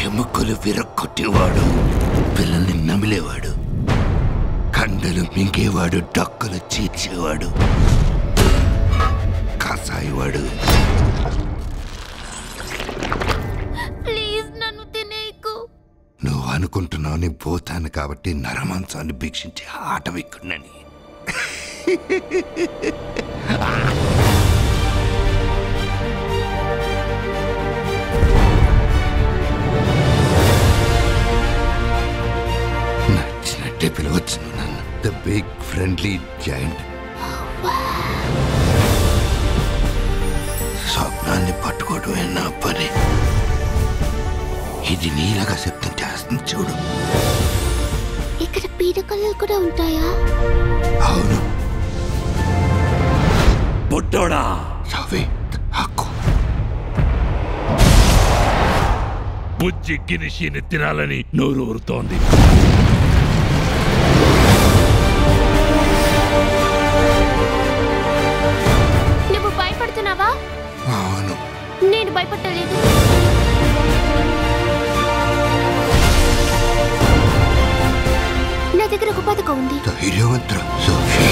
ఎముకలు విరక్కొట్టేవాడు, పిల్లల్ని నమిలేవాడు, కండలు మింగేవాడు, డొక్కలు చీల్చేవాడు, కసాయివాడు. నువ్వు అనుకుంటున్నావు నీ పోతాను కాబట్టి నరమాంసాన్ని భీక్షించే ఆటవిక్కున్నని. నచ్చినట్టే పిలవచ్చు నన్ను, ద బిగ్ ఫ్రెండ్లీ జాయింట్. స్వప్నాన్ని పట్టుకోవడమే నా పని. ఇది నీలాగా శబ్దం చేస్తుంది చూడు. ఇక్కడ పీడకలలు కూడా ఉంటాయా? అవును. బుడ్డోడా హక్కు బుజ్జి గినిషిని తినాలని నోరు ఊరుతోంది. నువ్వు భయపడుతున్నావా? అవును. నేను భయపడలేదు. నా దగ్గర ఒక పథకం ఉంది. ధైర్యవంతురా సోఫీ.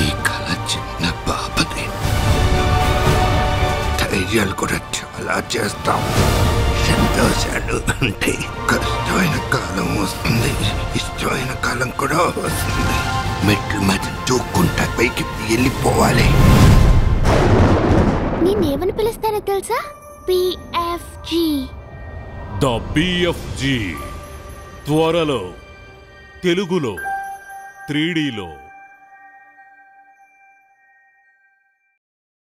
ఈ కళ చిన్న బాబదే. ధైర్యాలు కూడా చాలా చేస్తాం. సంతోషాలు అంటే కష్టమైన కాలం వస్తుంది, ఇష్టమైన కాలం కూడా వస్తుంది. మెట్లు మధ్య దూక్కుంటా పైకి వెళ్ళిపోవాలి. నేనేమని పిలుస్తానో తెలుసా? PFG. ద BFG త్వరలో తెలుగులో 3Dలో